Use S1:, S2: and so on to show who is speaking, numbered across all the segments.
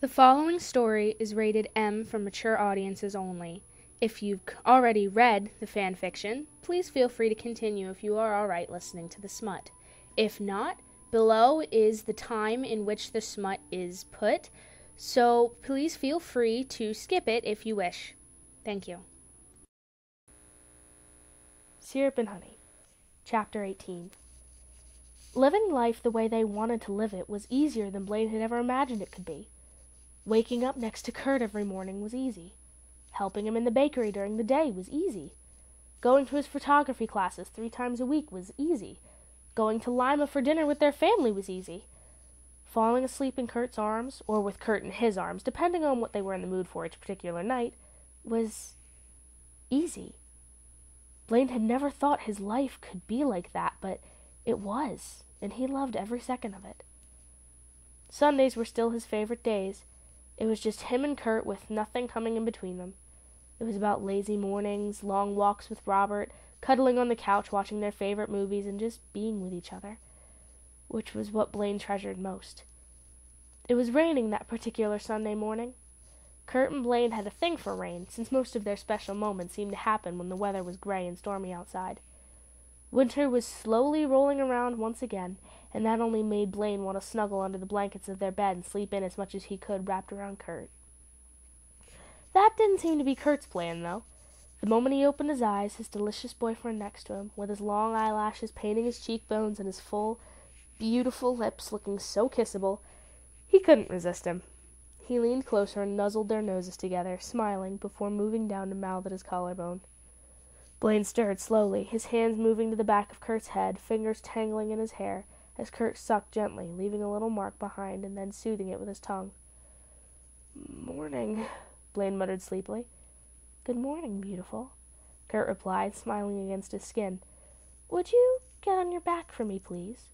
S1: The following story is rated M for mature audiences only. If you've already read the fan fiction, please feel free to continue if you are alright listening to the smut. If not, below is the time in which the smut is put, so please feel free to skip it if you wish. Thank you.
S2: Syrup and Honey, Chapter 18. Living life the way they wanted to live it was easier than Blaine had ever imagined it could be. Waking up next to Kurt every morning was easy. Helping him in the bakery during the day was easy. Going to his photography classes 3 times a week was easy. Going to Lima for dinner with their family was easy. Falling asleep in Kurt's arms, or with Kurt in his arms, depending on what they were in the mood for each particular night, was easy. Blaine had never thought his life could be like that, but it was, and he loved every second of it. Sundays were still his favorite days. It was just him and Kurt with nothing coming in between them. It was about lazy mornings, long walks with Robert, cuddling on the couch watching their favorite movies, and just being with each other, which was what Blaine treasured most. It was raining that particular Sunday morning. Kurt and Blaine had a thing for rain, since most of their special moments seemed to happen when the weather was gray and stormy outside. Winter was slowly rolling around once again, and that only made Blaine want to snuggle under the blankets of their bed and sleep in as much as he could wrapped around Kurt. That didn't seem to be Kurt's plan, though. The moment he opened his eyes, his delicious boyfriend next to him, with his long eyelashes painting his cheekbones and his full, beautiful lips looking so kissable, he couldn't resist him. He leaned closer and nuzzled their noses together, smiling, before moving down to mouth at his collarbone. Blaine stirred slowly, his hands moving to the back of Kurt's head, fingers tangling in his hair, as Kurt sucked gently, leaving a little mark behind and then soothing it with his tongue. "Morning," Blaine muttered sleepily. "Good morning, beautiful," Kurt replied, smiling against his skin. "Would you get on your back for me, please?"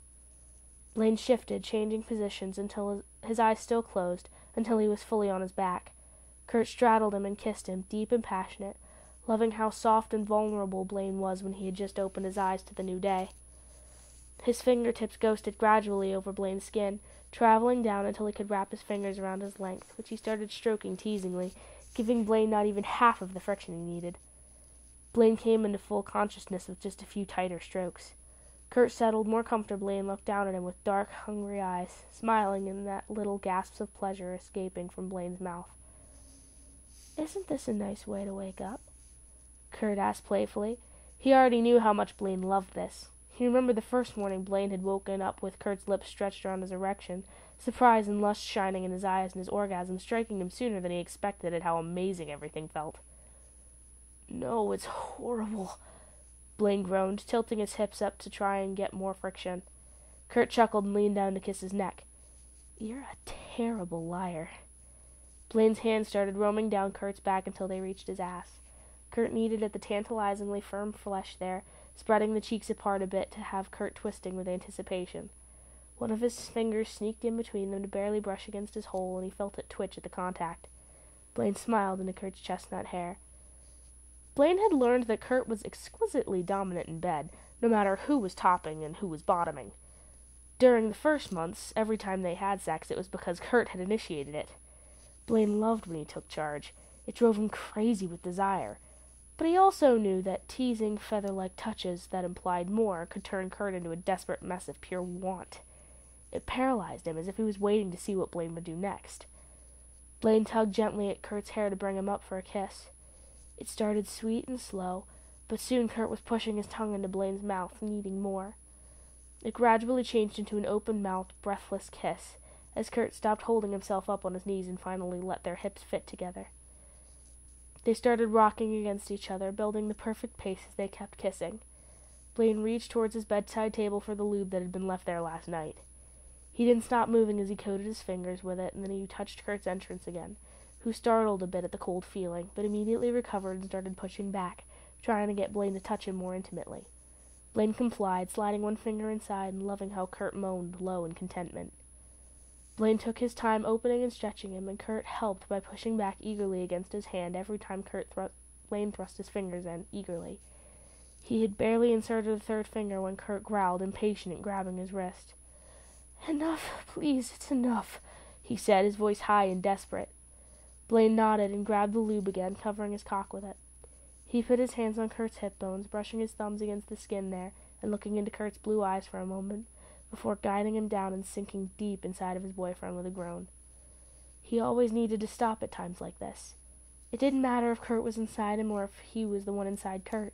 S2: Blaine shifted, changing positions until his eyes still closed, until he was fully on his back. Kurt straddled him and kissed him, deep and passionate, loving how soft and vulnerable Blaine was when he had just opened his eyes to the new day. His fingertips ghosted gradually over Blaine's skin, traveling down until he could wrap his fingers around his length, which he started stroking teasingly, giving Blaine not even half of the friction he needed. Blaine came into full consciousness with just a few tighter strokes. Kurt settled more comfortably and looked down at him with dark, hungry eyes, smiling in that little gasps of pleasure escaping from Blaine's mouth. "Isn't this a nice way to wake up?" Kurt asked playfully. He already knew how much Blaine loved this. He remembered the first morning Blaine had woken up with Kurt's lips stretched around his erection, surprise and lust shining in his eyes and his orgasm striking him sooner than he expected at how amazing everything felt. "No, it's horrible," Blaine groaned, tilting his hips up to try and get more friction. Kurt chuckled and leaned down to kiss his neck. "You're a terrible liar." Blaine's hand started roaming down Kurt's back until they reached his ass. Kurt kneaded at the tantalizingly firm flesh there, spreading the cheeks apart a bit to have Kurt twisting with anticipation. One of his fingers sneaked in between them to barely brush against his hole, and he felt it twitch at the contact. Blaine smiled into Kurt's chestnut hair. Blaine had learned that Kurt was exquisitely dominant in bed, no matter who was topping and who was bottoming. During the first months, every time they had sex, it was because Kurt had initiated it. Blaine loved when he took charge. It drove him crazy with desire. But he also knew that teasing, feather-like touches that implied more could turn Kurt into a desperate mess of pure want. It paralyzed him, as if he was waiting to see what Blaine would do next. Blaine tugged gently at Kurt's hair to bring him up for a kiss. It started sweet and slow, but soon Kurt was pushing his tongue into Blaine's mouth, needing more. It gradually changed into an open-mouthed, breathless kiss, as Kurt stopped holding himself up on his knees and finally let their hips fit together. They started rocking against each other, building the perfect pace as they kept kissing. Blaine reached towards his bedside table for the lube that had been left there last night. He didn't stop moving as he coated his fingers with it, and then he touched Kurt's entrance again, who startled a bit at the cold feeling, but immediately recovered and started pushing back, trying to get Blaine to touch him more intimately. Blaine complied, sliding one finger inside and loving how Kurt moaned low in contentment. Blaine took his time opening and stretching him, and Kurt helped by pushing back eagerly against his hand every time Blaine thrust his fingers in, eagerly. He had barely inserted a third finger when Kurt growled, impatient at grabbing his wrist. "Enough, please, it's enough," he said, his voice high and desperate. Blaine nodded and grabbed the lube again, covering his cock with it. He put his hands on Kurt's hip bones, brushing his thumbs against the skin there, and looking into Kurt's blue eyes for a moment, before guiding him down and sinking deep inside of his boyfriend with a groan. He always needed to stop at times like this. It didn't matter if Kurt was inside him or if he was the one inside Kurt.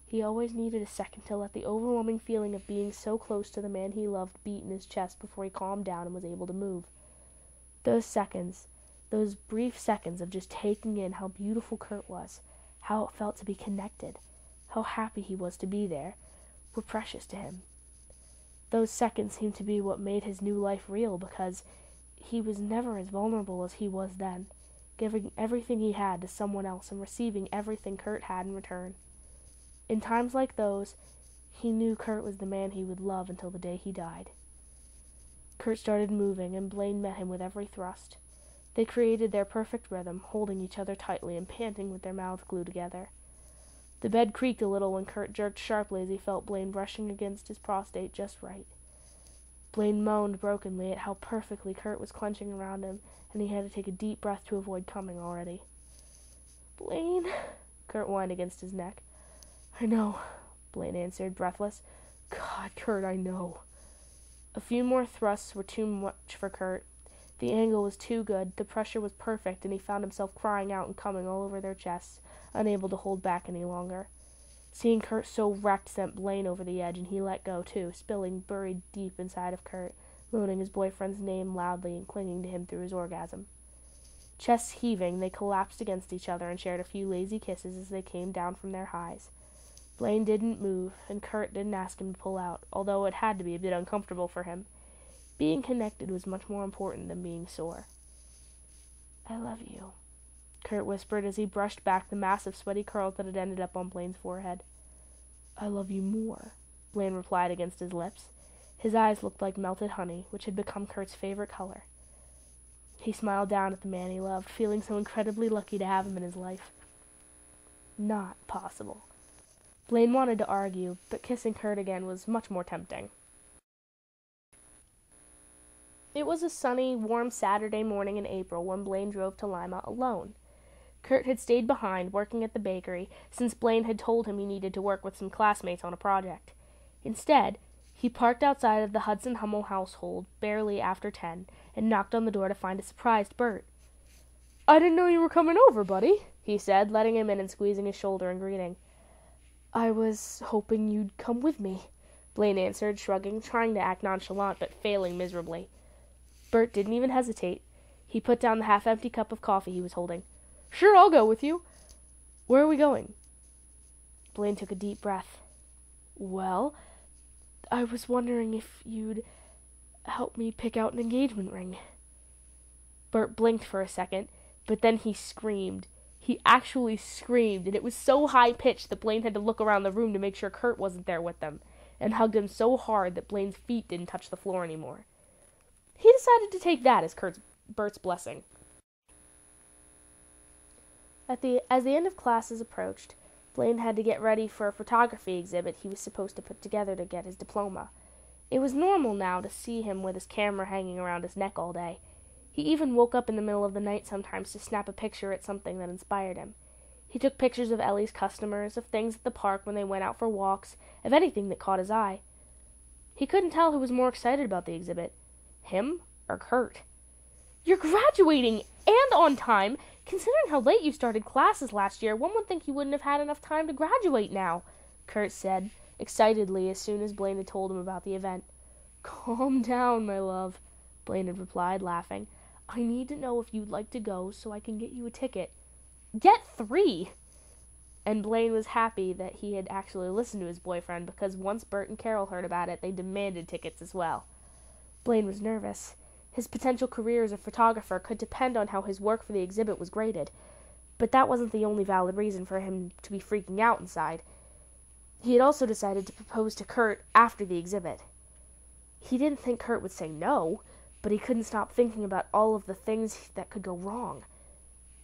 S2: He always needed a second to let the overwhelming feeling of being so close to the man he loved beat in his chest before he calmed down and was able to move. Those seconds, those brief seconds of just taking in how beautiful Kurt was, how it felt to be connected, how happy he was to be there, were precious to him. Those seconds seemed to be what made his new life real, because he was never as vulnerable as he was then, giving everything he had to someone else and receiving everything Kurt had in return. In times like those, he knew Kurt was the man he would love until the day he died. Kurt started moving, and Blaine met him with every thrust. They created their perfect rhythm, holding each other tightly and panting with their mouths glued together. The bed creaked a little when Kurt jerked sharply as he felt Blaine brushing against his prostate just right. Blaine moaned brokenly at how perfectly Kurt was clenching around him, and he had to take a deep breath to avoid coming already. "Blaine," Kurt whined against his neck. "I know," Blaine answered, breathless. "God, Kurt, I know." A few more thrusts were too much for Kurt. The angle was too good, the pressure was perfect, and he found himself crying out and coming all over their chests, unable to hold back any longer. Seeing Kurt so wrecked sent Blaine over the edge, and he let go, too, spilling buried deep inside of Kurt, moaning his boyfriend's name loudly and clinging to him through his orgasm. Chests heaving, they collapsed against each other and shared a few lazy kisses as they came down from their highs. Blaine didn't move, and Kurt didn't ask him to pull out, although it had to be a bit uncomfortable for him. Being connected was much more important than being sore. "I love you," Kurt whispered as he brushed back the massive sweaty curls that had ended up on Blaine's forehead. "I love you more," Blaine replied against his lips. His eyes looked like melted honey, which had become Kurt's favorite color. He smiled down at the man he loved, feeling so incredibly lucky to have him in his life. Not possible. Blaine wanted to argue, but kissing Kurt again was much more tempting. It was a sunny, warm Saturday morning in April when Blaine drove to Lima alone. Kurt had stayed behind, working at the bakery, since Blaine had told him he needed to work with some classmates on a project. Instead, he parked outside of the Hudson Hummel household barely after 10 and knocked on the door to find a surprised Bert. "I didn't know you were coming over, buddy," he said, letting him in and squeezing his shoulder in greeting. "I was hoping you'd come with me," Blaine answered, shrugging, trying to act nonchalant but failing miserably. Bert didn't even hesitate. He put down the half-empty cup of coffee he was holding. "Sure, I'll go with you. Where are we going?" Blaine took a deep breath. "Well, I was wondering if you'd help me pick out an engagement ring." Bert blinked for a second, but then he screamed. He actually screamed, and it was so high-pitched that Blaine had to look around the room to make sure Kurt wasn't there with them, and hugged him so hard that Blaine's feet didn't touch the floor anymore. He decided to take that as Bert's blessing. As the end of classes approached, Blaine had to get ready for a photography exhibit he was supposed to put together to get his diploma. It was normal now to see him with his camera hanging around his neck all day. He even woke up in the middle of the night sometimes to snap a picture at something that inspired him. He took pictures of Ellie's customers, of things at the park when they went out for walks, of anything that caught his eye. He couldn't tell who was more excited about the exhibit, him or Kurt. "You're graduating, and on time! Considering how late you started classes last year, one would think you wouldn't have had enough time to graduate now," Kurt said, excitedly, as soon as Blaine had told him about the event. "Calm down, my love," Blaine had replied, laughing. "I need to know if you'd like to go so I can get you a ticket." "Get 3!" And Blaine was happy that he had actually listened to his boyfriend, because once Bert and Carol heard about it, they demanded tickets as well. Blaine was nervous. His potential career as a photographer could depend on how his work for the exhibit was graded, but that wasn't the only valid reason for him to be freaking out inside. He had also decided to propose to Kurt after the exhibit. He didn't think Kurt would say no, but he couldn't stop thinking about all of the things that could go wrong.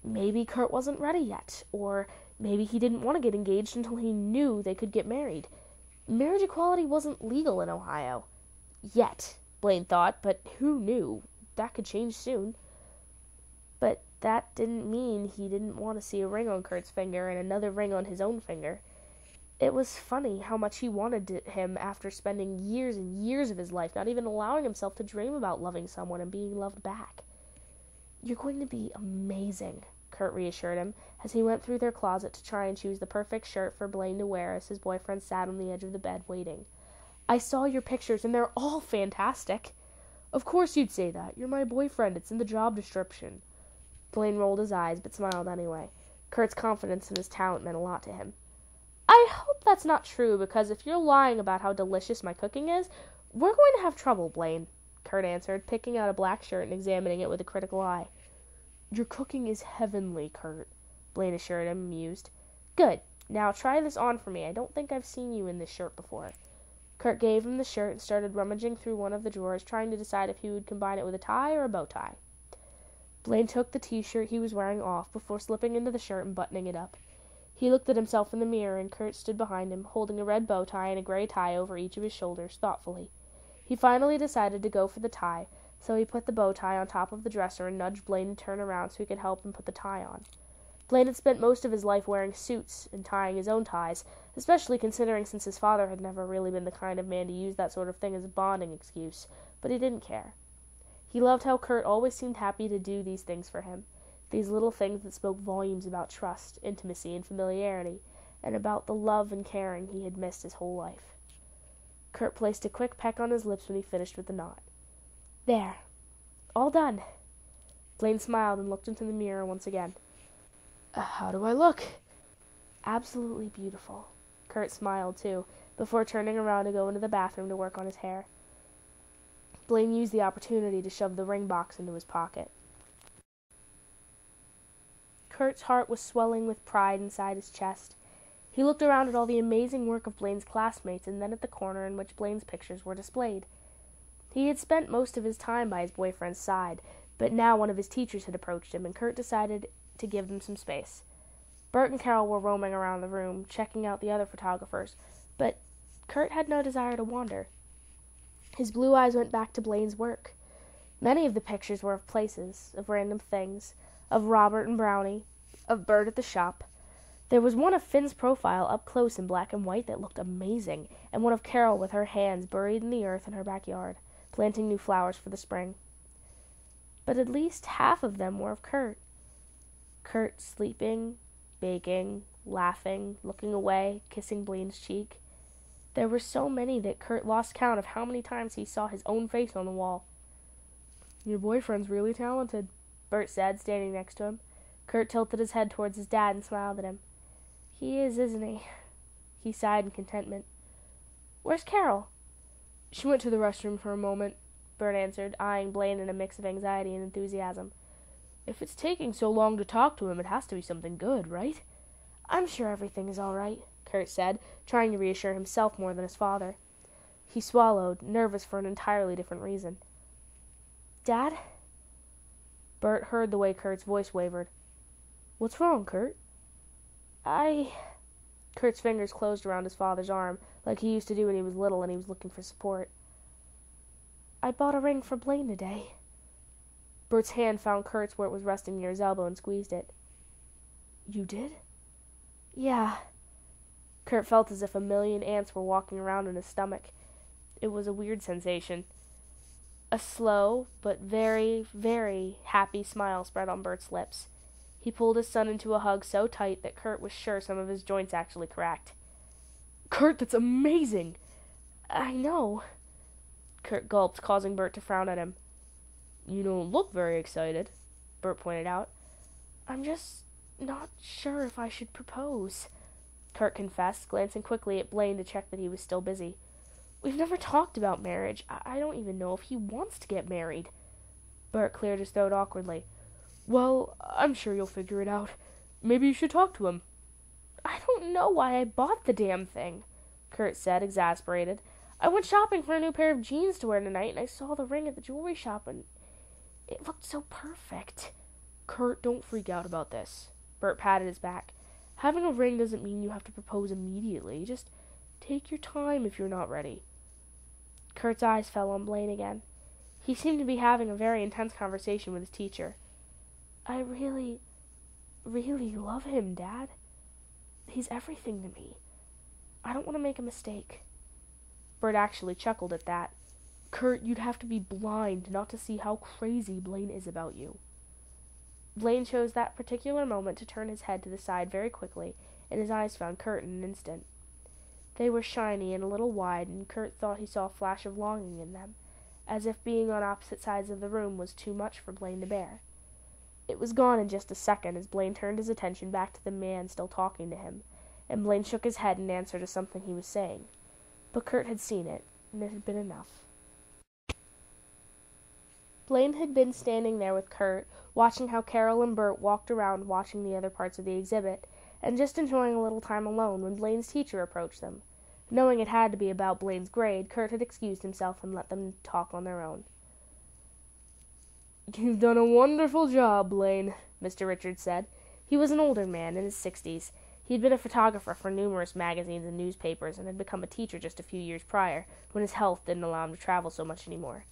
S2: Maybe Kurt wasn't ready yet, or maybe he didn't want to get engaged until he knew they could get married. Marriage equality wasn't legal in Ohio. Yet, Blaine thought, but who knew? that could change soon. But that didn't mean he didn't want to see a ring on Kurt's finger and another ring on his own finger. It was funny how much he wanted him after spending years and years of his life not even allowing himself to dream about loving someone and being loved back. "You're going to be amazing," Kurt reassured him as he went through their closet to try and choose the perfect shirt for Blaine to wear as his boyfriend sat on the edge of the bed waiting. "I saw your pictures and they're all fantastic." "Of course you'd say that. You're my boyfriend. It's in the job description." Blaine rolled his eyes but smiled anyway. Kurt's confidence in his talent meant a lot to him. "I hope that's not true, because if you're lying about how delicious my cooking is, we're going to have trouble, Blaine," Kurt answered, picking out a black shirt and examining it with a critical eye. "Your cooking is heavenly, Kurt," Blaine assured him, amused. "Good. Now try this on for me. I don't think I've seen you in this shirt before." Kurt gave him the shirt and started rummaging through one of the drawers, trying to decide if he would combine it with a tie or a bow tie. Blaine took the t-shirt he was wearing off before slipping into the shirt and buttoning it up. He looked at himself in the mirror, and Kurt stood behind him, holding a red bow tie and a gray tie over each of his shoulders, thoughtfully. He finally decided to go for the tie, so he put the bow tie on top of the dresser and nudged Blaine to turn around so he could help him put the tie on. Blaine had spent most of his life wearing suits and tying his own ties, especially considering since his father had never really been the kind of man to use that sort of thing as a bonding excuse, but he didn't care. He loved how Kurt always seemed happy to do these things for him, these little things that spoke volumes about trust, intimacy, and familiarity, and about the love and caring he had missed his whole life. Kurt placed a quick peck on his lips when he finished with the knot. "There. All done." Blaine smiled and looked into the mirror once again. "How do I look?" "Absolutely beautiful." Kurt smiled, too, before turning around to go into the bathroom to work on his hair. Blaine used the opportunity to shove the ring box into his pocket. Kurt's heart was swelling with pride inside his chest. He looked around at all the amazing work of Blaine's classmates and then at the corner in which Blaine's pictures were displayed. He had spent most of his time by his boyfriend's side, but now one of his teachers had approached him, and Kurt decided to give them some space. Bert and Carol were roaming around the room, checking out the other photographers, but Kurt had no desire to wander. His blue eyes went back to Blaine's work. Many of the pictures were of places, of random things, of Robert and Brownie, of Bert at the shop. There was one of Finn's profile up close in black and white that looked amazing, and one of Carol with her hands buried in the earth in her backyard, planting new flowers for the spring. But at least half of them were of Kurt. Kurt sleeping, baking, laughing, looking away, kissing Blaine's cheek. There were so many that Kurt lost count of how many times he saw his own face on the wall. "Your boyfriend's really talented," Bert said, standing next to him. Kurt tilted his head towards his dad and smiled at him. "He is, isn't he?" He sighed in contentment. "Where's Carol?" "She went to the restroom for a moment," Bert answered, eyeing Blaine in a mix of anxiety and enthusiasm. "If it's taking so long to talk to him, it has to be something good, right?" "I'm sure everything is all right," Kurt said, trying to reassure himself more than his father. He swallowed, nervous for an entirely different reason. "Dad?" Bert heard the way Kurt's voice wavered. "What's wrong, Kurt?" Kurt's fingers closed around his father's arm, like he used to do when he was little and he was looking for support. "I bought a ring for Blaine today." Bert's hand found Kurt's where it was resting near his elbow and squeezed it. "You did?" "Yeah." Kurt felt as if a million ants were walking around in his stomach. It was a weird sensation. A slow, but very, very happy smile spread on Bert's lips. He pulled his son into a hug so tight that Kurt was sure some of his joints actually cracked. "Kurt, that's amazing!" "I know." Kurt gulped, causing Bert to frown at him. "You don't look very excited," Bert pointed out. "I'm just not sure if I should propose," Kurt confessed, glancing quickly at Blaine to check that he was still busy. "We've never talked about marriage. I don't even know if he wants to get married." Bert cleared his throat awkwardly. "Well, I'm sure you'll figure it out. Maybe you should talk to him." "I don't know why I bought the damn thing," Kurt said, exasperated. "I went shopping for a new pair of jeans to wear tonight, and I saw the ring at the jewelry shop, and it looked so perfect." "Kurt, don't freak out about this." Bert patted his back. "Having a ring doesn't mean you have to propose immediately. Just take your time if you're not ready." Kurt's eyes fell on Blaine again. He seemed to be having a very intense conversation with his teacher. I really, really love him, Dad. He's everything to me. I don't want to make a mistake. Bert actually chuckled at that. Kurt, you'd have to be blind not to see how crazy Blaine is about you. Blaine chose that particular moment to turn his head to the side very quickly, and his eyes found Kurt in an instant. They were shiny and a little wide, and Kurt thought he saw a flash of longing in them, as if being on opposite sides of the room was too much for Blaine to bear. It was gone in just a second as Blaine turned his attention back to the man still talking to him, and Blaine shook his head in answer to something he was saying. But Kurt had seen it, and it had been enough. Blaine had been standing there with Kurt, watching how Carol and Bert walked around watching the other parts of the exhibit, and just enjoying a little time alone when Blaine's teacher approached them. Knowing it had to be about Blaine's grade, Kurt had excused himself and let them talk on their own. "You've done a wonderful job, Blaine," Mr. Richards said. He was an older man, in his 60s. He had been a photographer for numerous magazines and newspapers, and had become a teacher just a few years prior, when his health didn't allow him to travel so much anymore.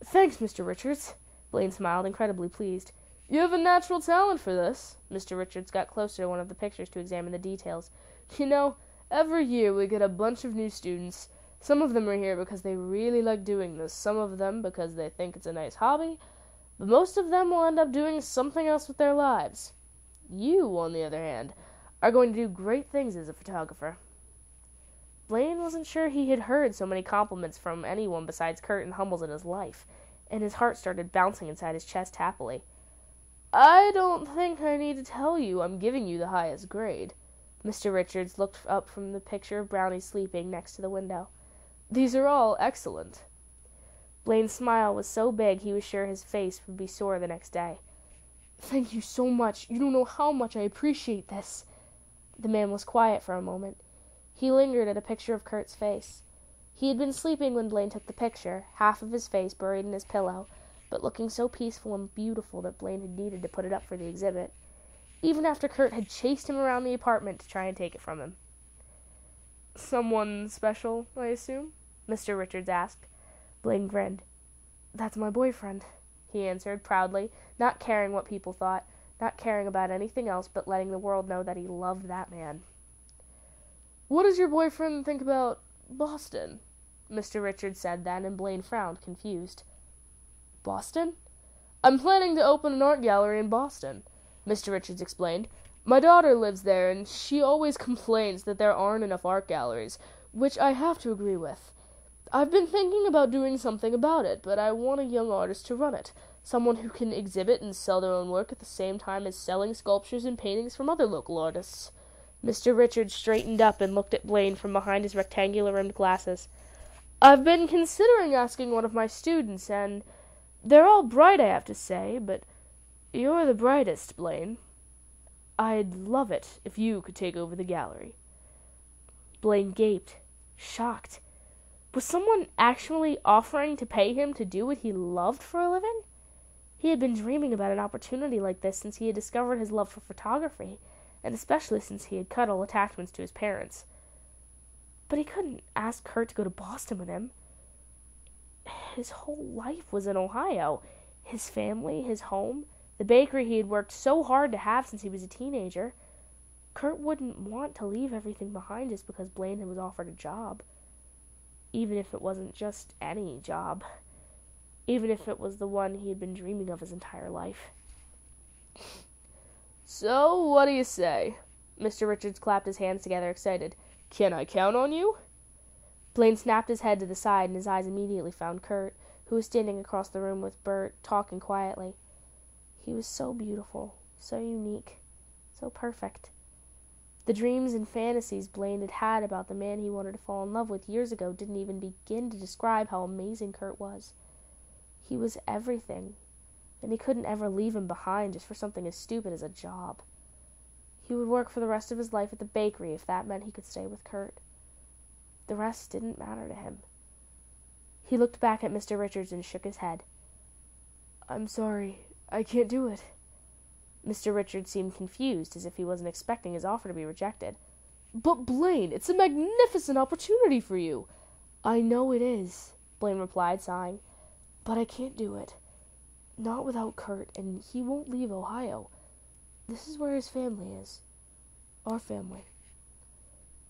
S2: "Thanks, Mr. Richards." Blaine smiled, incredibly pleased. "You have a natural talent for this." Mr. Richards got closer to one of the pictures to examine the details. "You know, every year we get a bunch of new students. Some of them are here because they really like doing this, some of them because they think it's a nice hobby, but most of them will end up doing something else with their lives. You, on the other hand, are going to do great things as a photographer." Blaine wasn't sure he had heard so many compliments from anyone besides Kurt and Hummels in his life, and his heart started bouncing inside his chest happily. "I don't think I need to tell you I'm giving you the highest grade." Mr. Richards looked up from the picture of Brownie sleeping next to the window. "These are all excellent." Blaine's smile was so big he was sure his face would be sore the next day. "Thank you so much. You don't know how much I appreciate this." The man was quiet for a moment. He lingered at a picture of Kurt's face. He had been sleeping when Blaine took the picture, half of his face buried in his pillow, but looking so peaceful and beautiful that Blaine had needed to put it up for the exhibit, even after Kurt had chased him around the apartment to try and take it from him. "Someone special, I assume?" Mr. Richards asked. Blaine grinned. "That's my boyfriend," he answered proudly, not caring what people thought, not caring about anything else but letting the world know that he loved that man. "What does your boyfriend think about Boston?" Mr. Richards said then, and Blaine frowned, confused. "Boston? I'm planning to open an art gallery in Boston," Mr. Richards explained. "My daughter lives there, and she always complains that there aren't enough art galleries, which I have to agree with. I've been thinking about doing something about it, but I want a young artist to run it, someone who can exhibit and sell their own work at the same time as selling sculptures and paintings from other local artists." Mr. Richards straightened up and looked at Blaine from behind his rectangular-rimmed glasses. "I've been considering asking one of my students, and they're all bright, I have to say, but you're the brightest, Blaine. I'd love it if you could take over the gallery." Blaine gaped, shocked. Was someone actually offering to pay him to do what he loved for a living? He had been dreaming about an opportunity like this since he had discovered his love for photography, and especially since he had cut all attachments to his parents. But he couldn't ask Kurt to go to Boston with him. His whole life was in Ohio. His family, his home, the bakery he had worked so hard to have since he was a teenager. Kurt wouldn't want to leave everything behind just because Blaine was offered a job. Even if it wasn't just any job. Even if it was the one he had been dreaming of his entire life. "So, what do you say?" Mr. Richards clapped his hands together, excited. "Can I count on you?" Blaine snapped his head to the side, and his eyes immediately found Kurt, who was standing across the room with Bert, talking quietly. He was so beautiful, so unique, so perfect. The dreams and fantasies Blaine had had about the man he wanted to fall in love with years ago didn't even begin to describe how amazing Kurt was. He was everything, and he couldn't ever leave him behind just for something as stupid as a job. He would work for the rest of his life at the bakery if that meant he could stay with Kurt. The rest didn't matter to him. He looked back at Mr. Richards and shook his head. "I'm sorry, I can't do it." Mr. Richards seemed confused, as if he wasn't expecting his offer to be rejected. "But Blaine, it's a magnificent opportunity for you." "I know it is," Blaine replied, sighing. But I can't do it. Not without Kurt, and he won't leave Ohio. This is where his family is. Our family.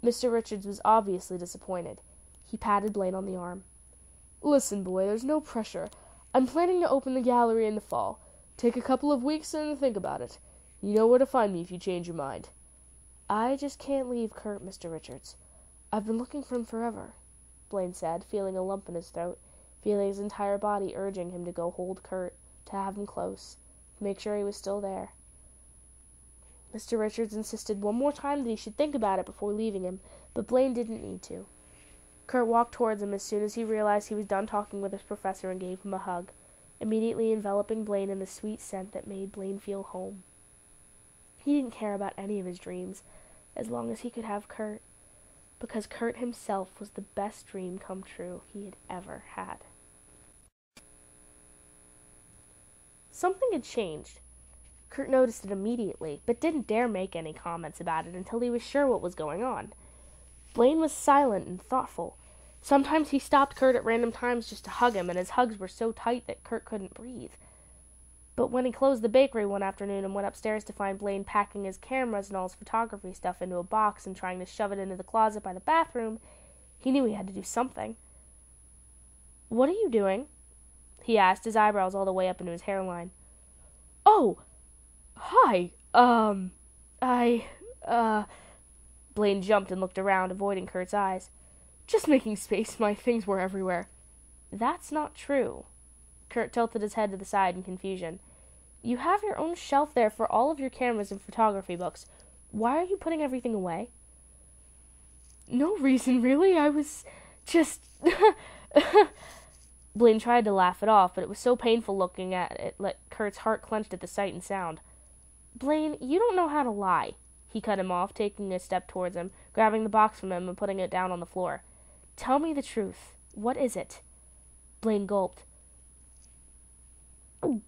S2: Mr. Richards was obviously disappointed. He patted Blaine on the arm. Listen, boy, there's no pressure. I'm planning to open the gallery in the fall. Take a couple of weeks and think about it. You know where to find me if you change your mind. I just can't leave Kurt, Mr. Richards. I've been looking for him forever, Blaine said, feeling a lump in his throat, feeling his entire body urging him to go hold Kurt, to have him close, to make sure he was still there. Mr. Richards insisted one more time that he should think about it before leaving him, but Blaine didn't need to. Kurt walked towards him as soon as he realized he was done talking with his professor and gave him a hug, immediately enveloping Blaine in the sweet scent that made Blaine feel home. He didn't care about any of his dreams, as long as he could have Kurt, because Kurt himself was the best dream come true he had ever had. Something had changed. Kurt noticed it immediately, but didn't dare make any comments about it until he was sure what was going on. Blaine was silent and thoughtful. Sometimes he stopped Kurt at random times just to hug him, and his hugs were so tight that Kurt couldn't breathe. But when he closed the bakery one afternoon and went upstairs to find Blaine packing his cameras and all his photography stuff into a box and trying to shove it into the closet by the bathroom, he knew he had to do something. "What are you doing?" he asked, his eyebrows all the way up into his hairline. "Oh, hi, Blaine jumped and looked around, avoiding Kurt's eyes. "Just making space. My things were everywhere." "That's not true." Kurt tilted his head to the side in confusion. "You have your own shelf there for all of your cameras and photography books. Why are you putting everything away?" "No reason, really. I was just..." Blaine tried to laugh it off, but it was so painful looking at it that Kurt's heart clenched at the sight and sound. "Blaine, you don't know how to lie." He cut him off, taking a step towards him, grabbing the box from him and putting it down on the floor. "Tell me the truth. What is it?" Blaine gulped. "Oh,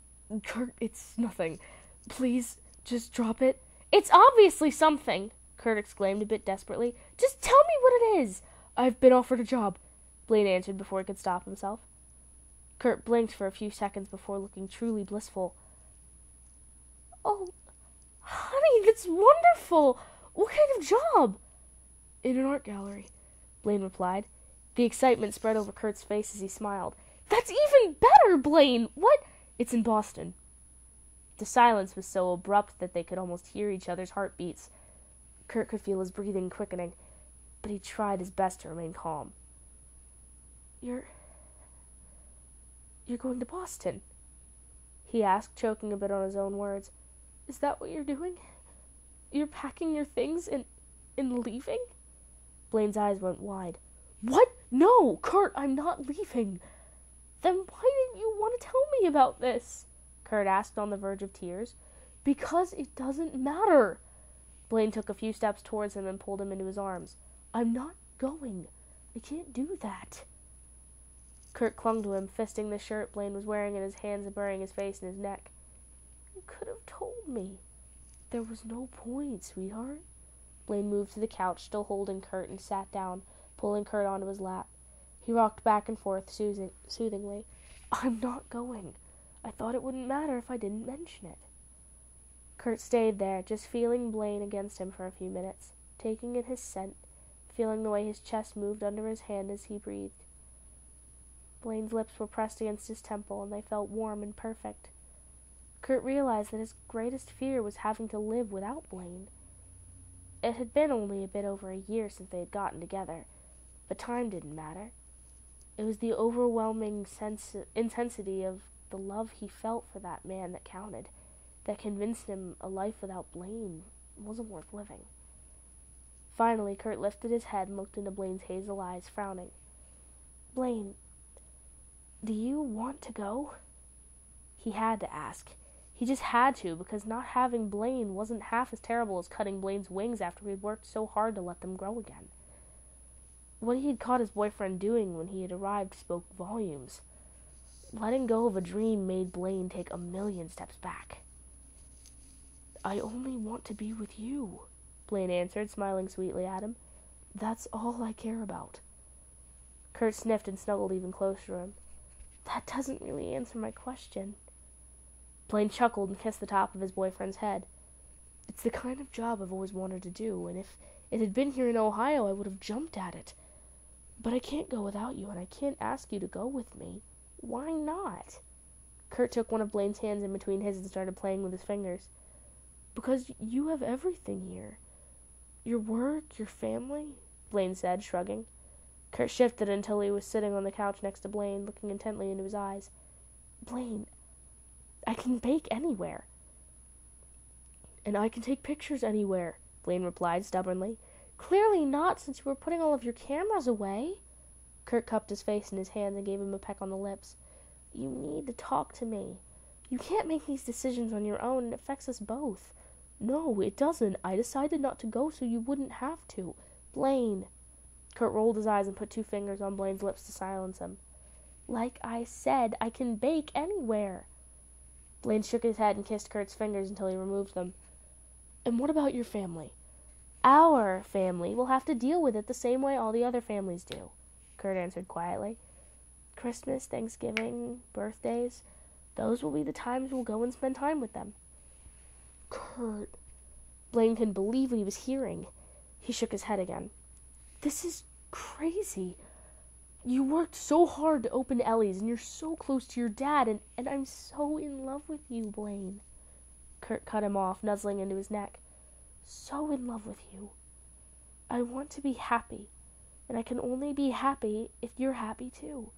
S2: Kurt, it's nothing. Please, just drop it." "It's obviously something," Kurt exclaimed a bit desperately. "Just tell me what it is." "I've been offered a job," Blaine answered before he could stop himself. Kurt blinked for a few seconds before looking truly blissful. "Oh, honey, that's wonderful! What kind of job?" "In an art gallery," Blaine replied. The excitement spread over Kurt's face as he smiled. "That's even better, Blaine! What—" "It's in Boston." The silence was so abrupt that they could almost hear each other's heartbeats. Kurt could feel his breathing quickening, but he tried his best to remain calm. You're going to Boston?" he asked, choking a bit on his own words. "Is that what you're doing? You're packing your things and leaving?" Blaine's eyes went wide. "What? No, Kurt, I'm not leaving." "Then why didn't you want to tell me about this?" Kurt asked, on the verge of tears. "Because it doesn't matter." Blaine took a few steps towards him and pulled him into his arms. "I'm not going. I can't do that." Kurt clung to him, fisting the shirt Blaine was wearing in his hands and burying his face in his neck. "You could have told me." "There was no point, sweetheart." Blaine moved to the couch, still holding Kurt, and sat down, pulling Kurt onto his lap. He rocked back and forth soothingly. "I'm not going. I thought it wouldn't matter if I didn't mention it." Kurt stayed there, just feeling Blaine against him for a few minutes, taking in his scent, feeling the way his chest moved under his hand as he breathed. Blaine's lips were pressed against his temple, and they felt warm and perfect. Kurt realized that his greatest fear was having to live without Blaine. It had been only a bit over a year since they had gotten together, but time didn't matter. It was the overwhelming intensity of the love he felt for that man that counted, that convinced him a life without Blaine wasn't worth living. Finally, Kurt lifted his head and looked into Blaine's hazel eyes, frowning. "Blaine, do you want to go?" He had to ask. He just had to, because not having Blaine wasn't half as terrible as cutting Blaine's wings after he had worked so hard to let them grow again. What he had caught his boyfriend doing when he had arrived spoke volumes. Letting go of a dream made Blaine take a million steps back. "I only want to be with you," Blaine answered, smiling sweetly at him. "That's all I care about." Kurt sniffed and snuggled even closer to him. That doesn't really answer my question. Blaine chuckled and kissed the top of his boyfriend's head. It's the kind of job I've always wanted to do, and if it had been here in Ohio, I would have jumped at it. But I can't go without you, and I can't ask you to go with me. Why not? Kurt took one of Blaine's hands in between his and started playing with his fingers. Because you have everything here. Your work, your family, Blaine said, shrugging. Kurt shifted until he was sitting on the couch next to Blaine, looking intently into his eyes. Blaine, I can bake anywhere. And I can take pictures anywhere, Blaine replied stubbornly. Clearly not, since you were putting all of your cameras away. Kurt cupped his face in his hands and gave him a peck on the lips. You need to talk to me. You can't make these decisions on your own. It affects us both. No, it doesn't. I decided not to go so you wouldn't have to. Blaine. Kurt rolled his eyes and put 2 fingers on Blaine's lips to silence him. Like I said, I can bake anywhere. Blaine shook his head and kissed Kurt's fingers until he removed them. And what about your family? Our family will have to deal with it the same way all the other families do, Kurt answered quietly. Christmas, Thanksgiving, birthdays, those will be the times we'll go and spend time with them. Kurt. Blaine couldn't believe what he was hearing. He shook his head again. This is crazy. You worked so hard to open Ellie's, and you're so close to your dad, and I'm so in love with you, Blaine. Kurt cut him off, nuzzling into his neck. So in love with you. I want to be happy, and I can only be happy if you're happy too.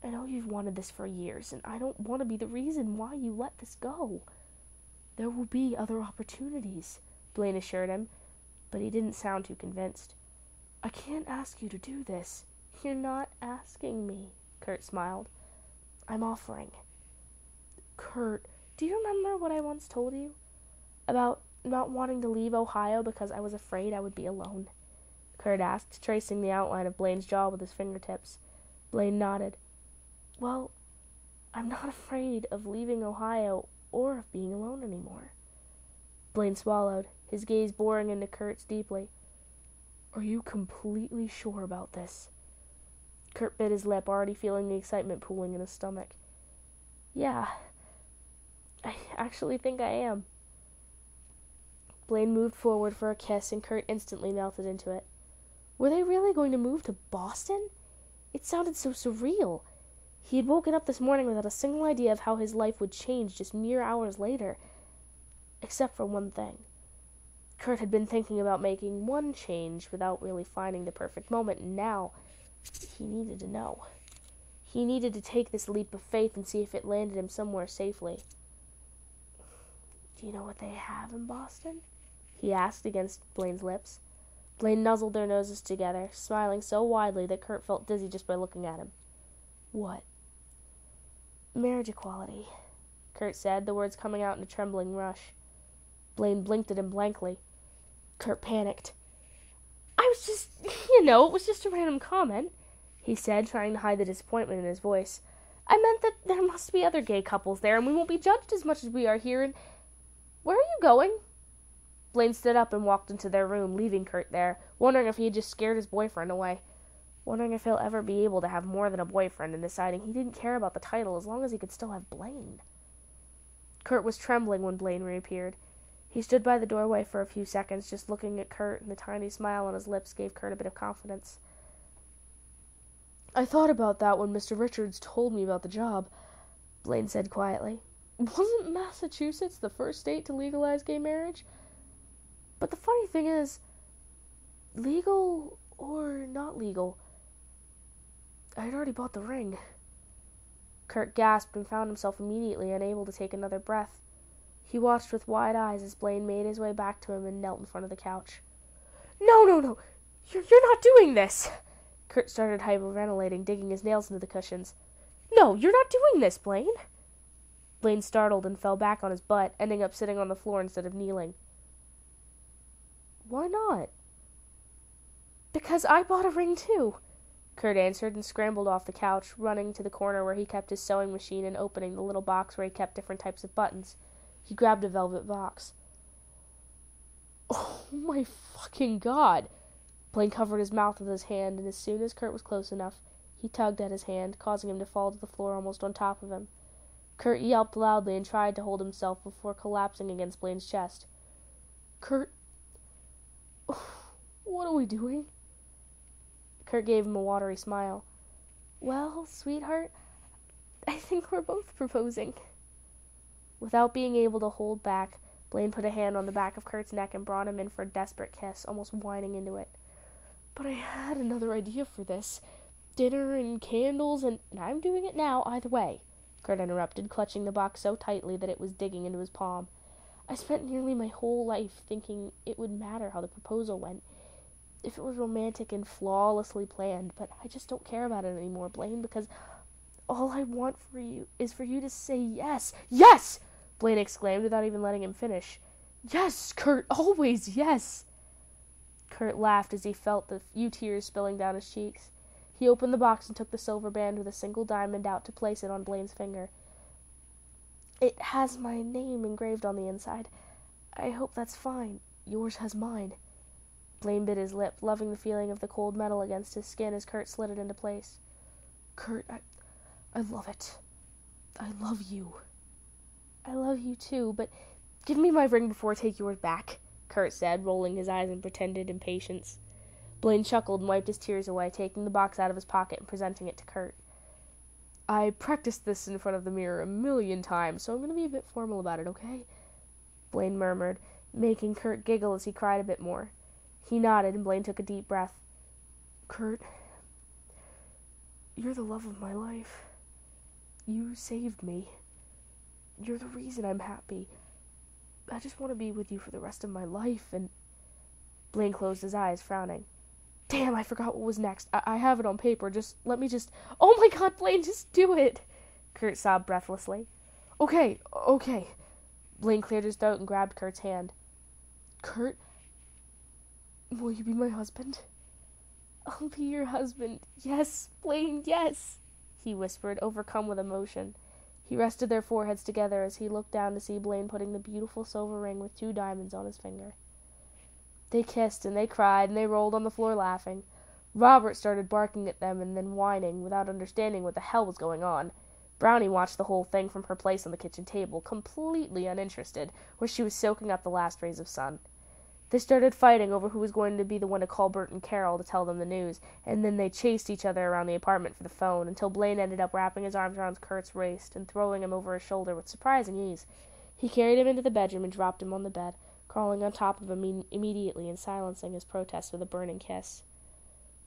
S2: I know you've wanted this for years, and I don't want to be the reason why you let this go. There will be other opportunities, Blaine assured him, but he didn't sound too convinced. I can't ask you to do this. You're not asking me, Kurt smiled. I'm offering. Kurt, do you remember what I once told you? About not wanting to leave Ohio because I was afraid I would be alone? Kurt asked, tracing the outline of Blaine's jaw with his fingertips. Blaine nodded. Well, I'm not afraid of leaving Ohio or of being alone anymore. Blaine swallowed, his gaze boring into Kurt's deeply. Are you completely sure about this? Kurt bit his lip, already feeling the excitement pooling in his stomach. Yeah, I actually think I am. Blaine moved forward for a kiss, and Kurt instantly melted into it. Were they really going to move to Boston? It sounded so surreal. He had woken up this morning without a single idea of how his life would change just mere hours later. Except for one thing. Kurt had been thinking about making one change without really finding the perfect moment, and now he needed to know. He needed to take this leap of faith and see if it landed him somewhere safely. Do you know what they have in Boston? He asked against Blaine's lips. Blaine nuzzled their noses together, smiling so widely that Kurt felt dizzy just by looking at him. What? Marriage equality, Kurt said, the words coming out in a trembling rush. Blaine blinked at him blankly. Kurt panicked. It was just a random comment, he said, trying to hide the disappointment in his voice. I meant that there must be other gay couples there, and we won't be judged as much as we are here, and... Where are you going? Blaine stood up and walked into their room, leaving Kurt there, wondering if he had just scared his boyfriend away. Wondering if he'll ever be able to have more than a boyfriend, and deciding he didn't care about the title as long as he could still have Blaine. Kurt was trembling when Blaine reappeared. He stood by the doorway for a few seconds, just looking at Kurt, and the tiny smile on his lips gave Kurt a bit of confidence. I thought about that when Mr. Richards told me about the job, Blaine said quietly. Wasn't Massachusetts the first state to legalize gay marriage? But the funny thing is, legal or not legal, I had already bought the ring. Kurt gasped and found himself immediately unable to take another breath. He watched with wide eyes as Blaine made his way back to him and knelt in front of the couch. No! You're not doing this! Kurt started hyperventilating, digging his nails into the cushions. No, you're not doing this, Blaine! Blaine startled and fell back on his butt, ending up sitting on the floor instead of kneeling. Why not? Because I bought a ring too, Kurt answered and scrambled off the couch, running to the corner where he kept his sewing machine and opening the little box where he kept different types of buttons. He grabbed a velvet box. Oh my fucking God! Blaine covered his mouth with his hand, and as soon as Kurt was close enough, He tugged at his hand, causing him to fall to the floor almost on top of him. Kurt yelped loudly and tried to hold himself before collapsing against Blaine's chest. Kurt, what are we doing? Kurt gave him a watery smile. Well, sweetheart, I think we're both proposing. Without being able to hold back, Blaine put a hand on the back of Kurt's neck and brought him in for a desperate kiss, almost whining into it. But I had another idea for this. Dinner and candles, and I'm doing it now, either way, Kurt interrupted, clutching the box so tightly that it was digging into his palm. I spent nearly my whole life thinking it would matter how the proposal went, if it was romantic and flawlessly planned, but I just don't care about it anymore, Blaine, because all I want for you is for you to say yes. Yes! Blaine exclaimed without even letting him finish. Yes, Kurt, always yes! Kurt laughed as he felt the few tears spilling down his cheeks. He opened the box and took the silver band with a single diamond out to place it on Blaine's finger. It has my name engraved on the inside. I hope that's fine. Yours has mine. Blaine bit his lip, loving the feeling of the cold metal against his skin as Kurt slid it into place. Kurt, I love it. I love you. I love you too, but give me my ring before I take yours back, Kurt said, rolling his eyes in pretended impatience. Blaine chuckled and wiped his tears away, taking the box out of his pocket and presenting it to Kurt. I practiced this in front of the mirror 1,000,000 times, so I'm going to be a bit formal about it, okay? Blaine murmured, making Kurt giggle as he cried a bit more. He nodded, and Blaine took a deep breath. Kurt, you're the love of my life. You saved me. You're the reason I'm happy. I just want to be with you for the rest of my life, and... Blaine closed his eyes, frowning. Damn, I forgot what was next. I have it on paper. Let me. Oh my God, Blaine, just do it! Kurt sobbed breathlessly. Okay. Blaine cleared his throat and grabbed Kurt's hand. Kurt, will you be my husband? I'll be your husband. Yes, Blaine, yes, he whispered, overcome with emotion. He rested their foreheads together as he looked down to see Blaine putting the beautiful silver ring with 2 diamonds on his finger. They kissed, and they cried, and they rolled on the floor laughing. Robert started barking at them and then whining, without understanding what the hell was going on. Brownie watched the whole thing from her place on the kitchen table, completely uninterested, where she was soaking up the last rays of sun. They started fighting over who was going to be the one to call Bert and Carol to tell them the news, and then they chased each other around the apartment for the phone, until Blaine ended up wrapping his arms around Kurt's waist and throwing him over his shoulder with surprising ease. He carried him into the bedroom and dropped him on the bed, crawling on top of him immediately and silencing his protests with a burning kiss.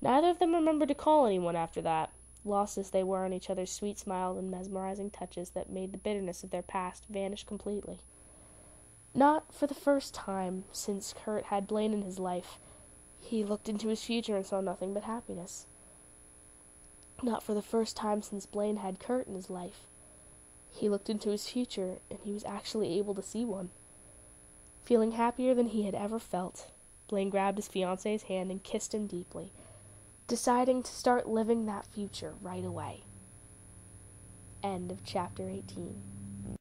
S2: Neither of them remembered to call anyone after that, lost as they were in each other's sweet smiles and mesmerizing touches that made the bitterness of their past vanish completely. Not for the first time since Kurt had Blaine in his life, he looked into his future and saw nothing but happiness. Not for the first time since Blaine had Kurt in his life, he looked into his future and he was actually able to see one. Feeling happier than he had ever felt, Blaine grabbed his fiancé's hand and kissed him deeply, deciding to start living that future right away. End of chapter 18.